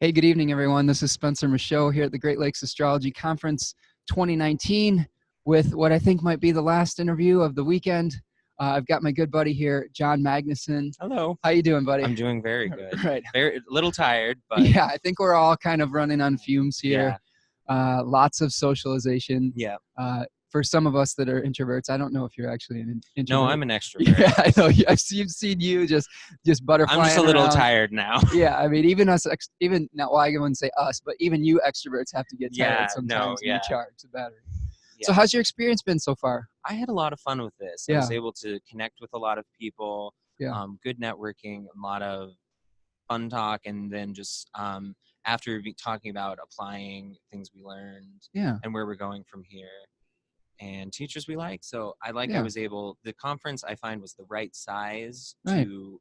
Hey, good evening, everyone. This is Spencer Michaud here at the Great Lakes Astrology Conference 2019 with what I think might be the last interview of the weekend. I've got my good buddy here, John Magnuson. Hello. How you doing, buddy? I'm doing very good. Right. Very, a little tired, but yeah, I think we're all kind of running on fumes here. Yeah. Lots of socialization. Yeah. For some of us that are introverts, I don't know if you're actually an introvert. No, I'm an extrovert. Yeah, I know. I've seen you just butterflying I'm just a little around. tired now. Yeah, I mean, even us, even now, well, I wouldn't say us, but even you extroverts have to get tired sometimes when you charge the battery. Yeah. So how's your experience been so far? I had a lot of fun with this. I was able to connect with a lot of people, good networking, a lot of fun talk, and then just after talking about applying things we learned and where we're going from here. And teachers we like. So I was able, the conference I find was the right size to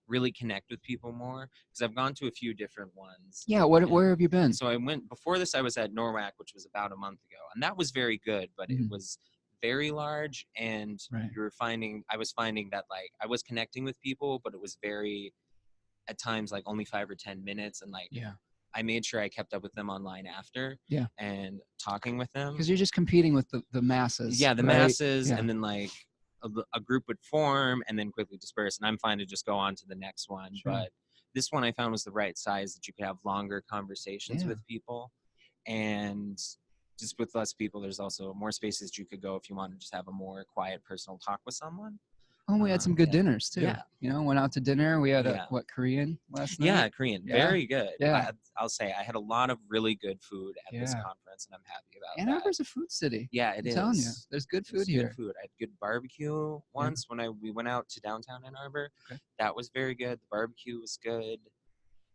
really connect with people more, because I've gone to a few different ones. Yeah, where have you been? So before this I was at NORWAC, which was about a month ago, and that was very good, but it was very large, and I was finding that like I was connecting with people, but it was very, at times, like only 5 or 10 minutes, and like I made sure I kept up with them online after and talking with them. Because you're just competing with the masses. Yeah, the masses, and then like a group would form and then quickly disperse, and I'm fine to just go on to the next one. Sure. But this one I found was the right size, that you could have longer conversations with people, and just with less people, there's also more spaces you could go if you want to just have a more quiet personal talk with someone. Oh, we had some good dinners too. Yeah. You know, went out to dinner. We had Korean last night? Yeah, Korean. Yeah. Very good. Yeah. I'll say I had a lot of really good food at this conference, and I'm happy about Ann Arbor's a food city. Yeah, it is. I'm telling you, there's good food here. Good food. I had good barbecue once when we went out to downtown Ann Arbor. Okay. That was very good. The barbecue was good.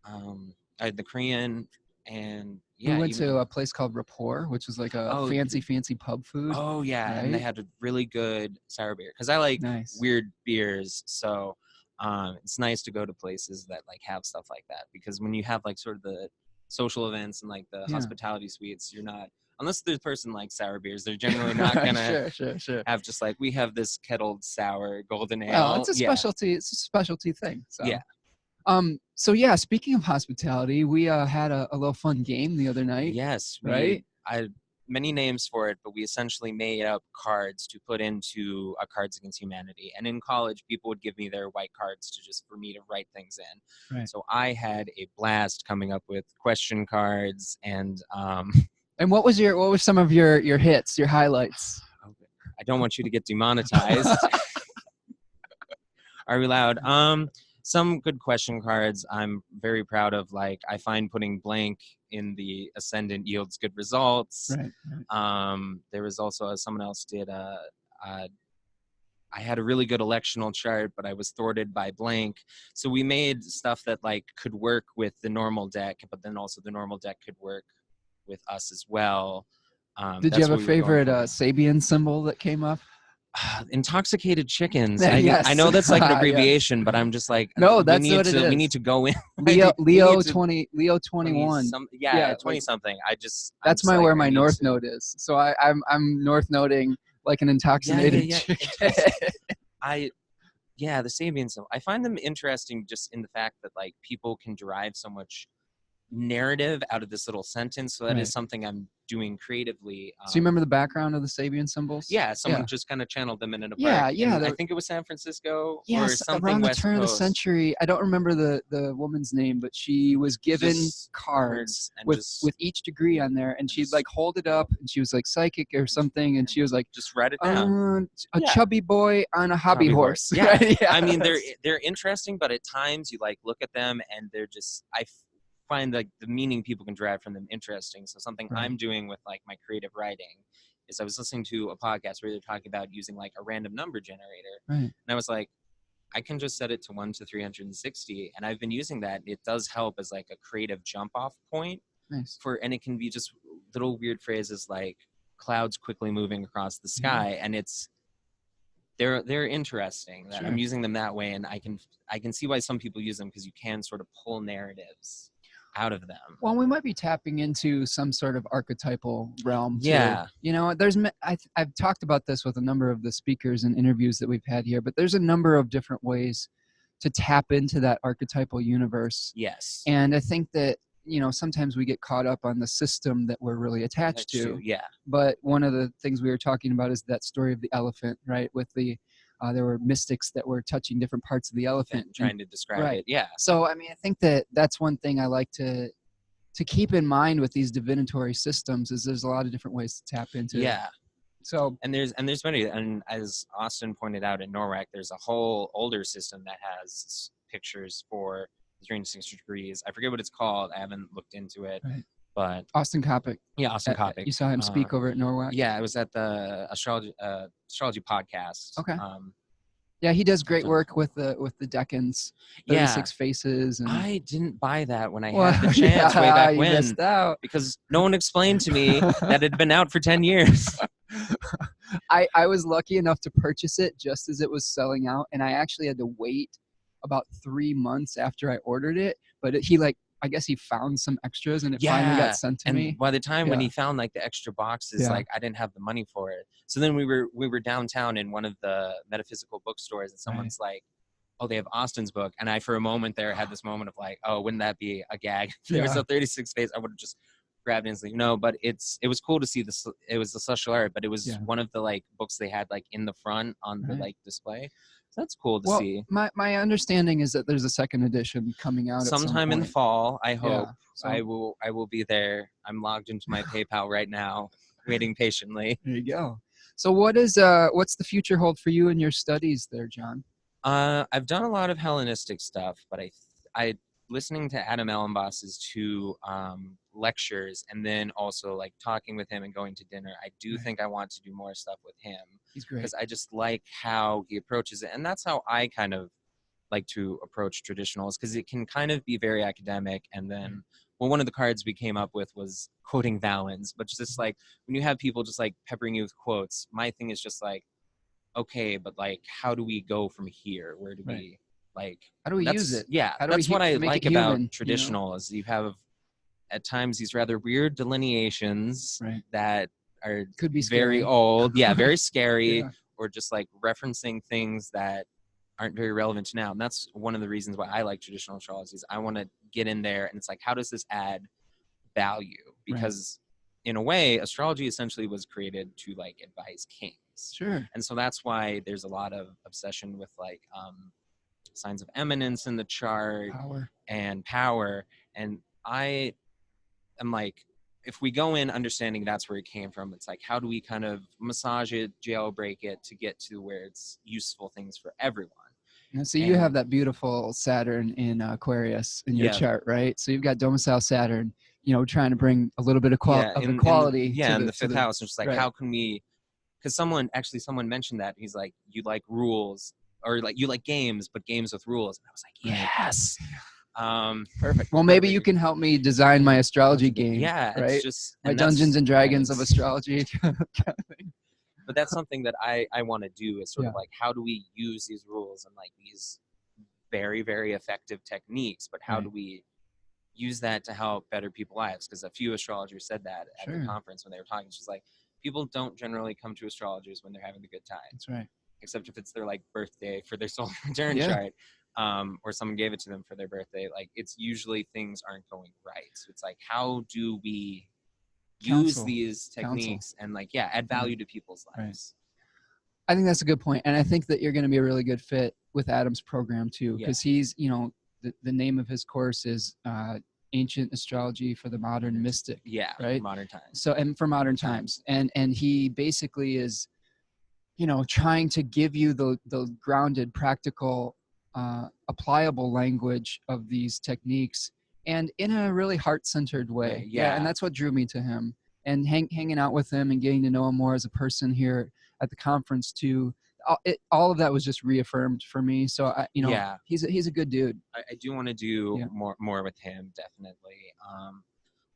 I had the Korean. And we went to a place called Rapport, which was like a fancy pub food. Oh yeah, and they had a really good sour beer, because I like weird beers. So it's nice to go to places that like have stuff like that, because when you have like sort of the social events and like the hospitality suites, you're not, unless the person likes sour beers, they're generally not gonna sure. have just like, we have this kettled sour golden ale. Well, it's a specialty. It's a specialty thing. So. Yeah. So yeah, speaking of hospitality, we had a little fun game the other night. Yes, right. I had many names for it, but we essentially made up cards to put into a Cards Against Humanity. And in college, people would give me their white cards for me to write things in. Right. So I had a blast coming up with question cards and. And what were some of your hits, your highlights? I don't want you to get demonetized. Are we allowed? Some good question cards I'm very proud of. Like, I find putting blank in the ascendant yields good results. Right. There was also, someone else did I had a really good electional chart, but I was thwarted by blank. So we made stuff that like could work with the normal deck, but then also the normal deck could work with us as well. Did you have a favorite Sabian symbol that came up? Intoxicated chickens. Yes. I know that's like an abbreviation, but I'm just like, no, that's what it is. We need to go in. Leo 21. 20 something. That's where my north node is. So I'm north noding like an intoxicated chicken. The Sabian symbol. I find them interesting just in the fact that like people can derive so much narrative out of this little sentence. So that is something I'm doing creatively. So you remember the background of the Sabian symbols? Yeah, someone just kind of channeled them in a park. I think it was San Francisco or something around the West turn Coast. of the century. I don't remember the woman's name, but she was given cards with each degree on there, and she'd like hold it up, and she was like psychic or something, and she was like, just write it down. Chubby boy on a hobby horse. Yeah. I mean, they're interesting, but at times you like look at them and they're just, I find like the meaning people can derive from them interesting. So something I'm doing with like my creative writing is I was listening to a podcast where they're talking about using like a random number generator. And I was like, I can just set it to 1 to 360. And I've been using that. It does help as like a creative jump off point and it can be just little weird phrases like clouds quickly moving across the sky. And they're interesting that I'm using them that way. And I can see why some people use them, because you can sort of pull narratives out of them. Well, we might be tapping into some sort of archetypal realm too. Yeah. You know, I've talked about this with a number of the speakers and interviews that we've had here, but there's a number of different ways to tap into that archetypal universe. Yes. And I think that sometimes we get caught up on the system that we're really attached to. Yeah. But one of the things we were talking about is that story of the elephant, right? With there were mystics that were touching different parts of the elephant. Trying to describe it. Yeah. So, I think that's one thing I like to keep in mind with these divinatory systems is there's a lot of different ways to tap into. Yeah. So and there's many, and as Austin pointed out in NORWAC, there's a whole older system that has pictures for 360 degrees. I forget what it's called. I haven't looked into it, right. But Austin Kopic. Yeah, Austin Kopic. You saw him speak over at NORWAC? Yeah, I was at the astrology podcast. Okay. Yeah, he does great work with the decans, 36 faces. And I didn't buy that when I had the chance way back when, missed out. Because no one explained to me that it had been out for 10 years. I was lucky enough to purchase it just as it was selling out, and I actually had to wait about 3 months after I ordered it. But I guess he found some extras and it finally got sent to me. And by the time when he found like the extra boxes, like I didn't have the money for it. So then we were downtown in one of the metaphysical bookstores and someone's like, oh, they have Austin's book. And I, for a moment there, had this moment of like, oh, wouldn't that be a gag? If there was a 36 face, I would have just grabbed it instantly. No, but it was cool to see this. It was the celestial art, but it was one of the like books they had like in the front on the like display. So that's cool to see. My understanding is that there's a second edition coming out sometime in the fall. I hope. So I will be there. I'm logged into my PayPal right now, waiting patiently. There you go. So what's the future hold for you in your studies there, John? I've done a lot of Hellenistic stuff, but I listening to Adam Ellenboss's 2 lectures and then also like talking with him and going to dinner, I do think I want to do more stuff with him. He's great. Because I just like how he approaches it. And that's how I kind of like to approach traditionals, because it can kind of be very academic. And then, one of the cards we came up with was quoting Valens, but just like when you have people just like peppering you with quotes, my thing is just like, okay, but like, how do we go from here? Where do we like, how do we use it? Yeah, that's what I like about traditional is you have at times these rather weird delineations that could be very old, very scary, or just like referencing things that aren't very relevant to now. And that's one of the reasons why I like traditional astrology is I want to get in there and it's like, how does this add value? Because in a way, astrology essentially was created to like advise kings. Sure. And so that's why there's a lot of obsession with like signs of eminence in the chart, power. And I am like, if we go in understanding that's where it came from, it's like, how do we kind of massage it, jailbreak it to get to where it's useful things for everyone? And so you have that beautiful Saturn in Aquarius in your chart, right? So you've got domicile Saturn, trying to bring a little bit of equality. In the 5th house. It's just like, how can we, because someone mentioned that. He's like, you like rules, or like you like games, but games with rules. And I was like, yes. Perfect. Well, maybe you can help me design my astrology game. Yeah, right. It's just my Dungeons and Dragons of astrology. But that's something that I want to do is sort of like, how do we use these rules and like these very, very effective techniques, but how do we use that to help better people's lives? Because a few astrologers said that at the conference when they were talking. It's just like, people don't generally come to astrologers when they're having a good time. That's right. Except if it's their like birthday for their solar return chart. Or someone gave it to them for their birthday. Like, it's usually things aren't going right. So it's like, how do we use these techniques and like, add value to people's lives? I think that's a good point. And I think that you're going to be a really good fit with Adam's program too, because he's, the name of his course is Ancient Astrology for the Modern Mystic. Yeah. Right. Modern times. So, and for modern times. And he basically is, trying to give you the grounded, practical, applicable language of these techniques, and in a really heart-centered way. And that's what drew me to him, and hanging out with him and getting to know him more as a person here at the conference too. All of that was just reaffirmed for me. So he's a good dude. I do want to do more with him, definitely.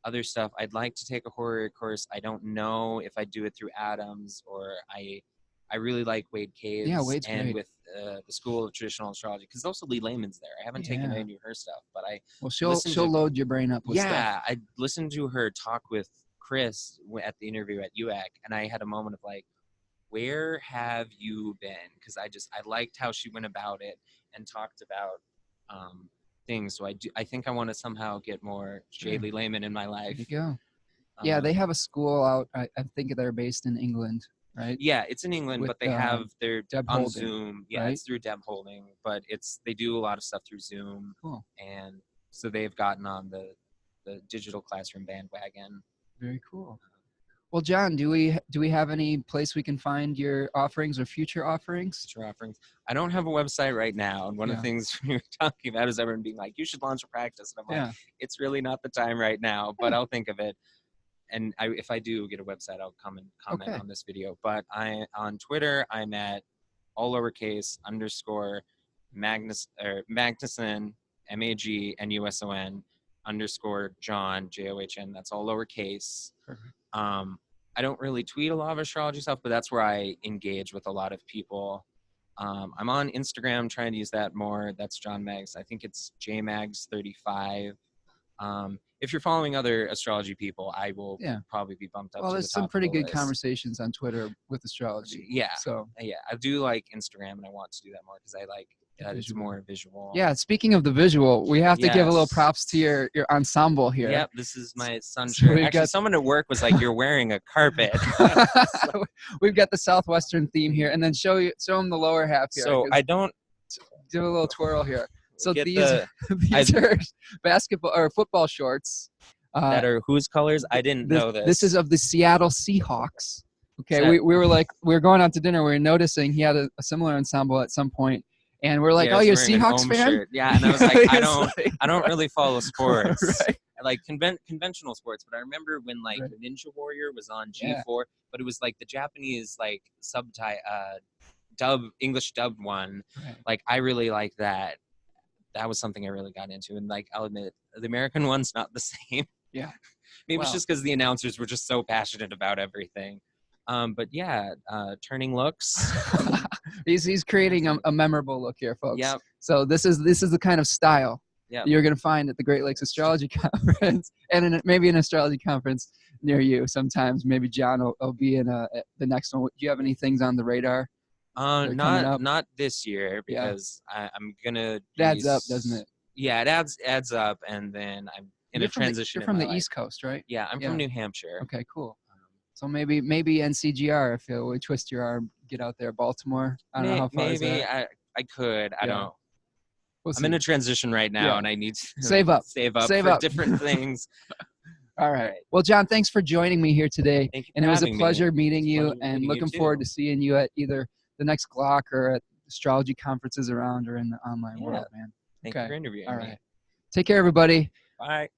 Other stuff, I'd like to take a horror course. I don't know if I do it through Adams, or I really like Wade Caves. Yeah, Wade's and great. With the School of Traditional Astrology, because also Lee Lehman's there. I haven't taken any of her stuff, but she'll load your brain up with stuff. Yeah, I listened to her talk with Chris at the interview at UAC, and I had a moment of like, where have you been? Because I liked how she went about it and talked about things. So I think I want to somehow get more shadely layman in my There life. you go. Yeah, they have a school out. I think they're based in England, right? Yeah, it's in England, With, but they have their Deb on Holding, Zoom. Yeah, right? it's through Deb Holding, but they do a lot of stuff through Zoom. Cool. And so they've gotten on the digital classroom bandwagon. Very cool. Well, John, do we have any place we can find your offerings or future offerings? Future offerings. I don't have a website right now, and one of the things we were talking about is everyone being like, "You should launch a practice," and I'm like, "It's really not the time right now, but I'll think of it." And if I do get a website, I'll come and comment on this video. But on Twitter, I'm at all lowercase _ Magnuson MAGNUSON _ John JOHN. That's all lowercase. Perfect. I don't really tweet a lot of astrology stuff, but that's where I engage with a lot of people. I'm on Instagram, trying to use that more. That's John Mags. I think it's JMags35. If you're following other astrology people, I will probably be bumped up. Well, to there's the top some pretty of the good list. conversations on Twitter with astrology. Yeah. So yeah, I do like Instagram, and I want to do that more because I like that it's more visual. Yeah. Speaking of the visual, we have to give a little props to your ensemble here. Yep. This is my son's shirt. Actually, someone at work was like, "You're wearing a carpet." We've got the Southwestern theme here, and then show them the lower half here. So I don't do a little twirl here. So these are basketball or football shorts. That are whose colors? I didn't know this. This is of the Seattle Seahawks. Okay, we were going out to dinner. We were noticing he had a similar ensemble at some point, and we're like, "Oh, you're a Seahawks fan?" Shirt. Yeah, and I was like, I don't really follow sports. Right. I like conventional sports, but I remember when like Ninja Warrior was on G4, but it was like the Japanese like English dubbed one. Right. Like I really like that. That was something I really got into, and like I'll admit, the American one's not the same. Yeah, maybe it's just because the announcers were just so passionate about everything. But yeah, turning looks. he's creating a memorable look here, folks. Yep. So this is the kind of style you're going to find at the Great Lakes Astrology Conference, and maybe an astrology conference near you. Sometimes maybe John will be in the next one. Do you have any things on the radar? Not this year, because I'm gonna. It adds up, doesn't it? Yeah, it adds up, and then I'm in a transition. You're from the East Coast, right? Yeah, I'm from New Hampshire. Okay, cool. So maybe NCGR, if you would twist your arm, get out there, Baltimore. I don't know how far. Maybe I could. I don't. I'm in a transition right now, and I need to save up for different things. All right. Well, John, thanks for joining me here today. Thank you and it was a pleasure meeting you, and looking forward to seeing you at either the next GLAC or at astrology conferences around or in the online world, man. Thank you for interviewing me. All right. Take care, everybody. Bye.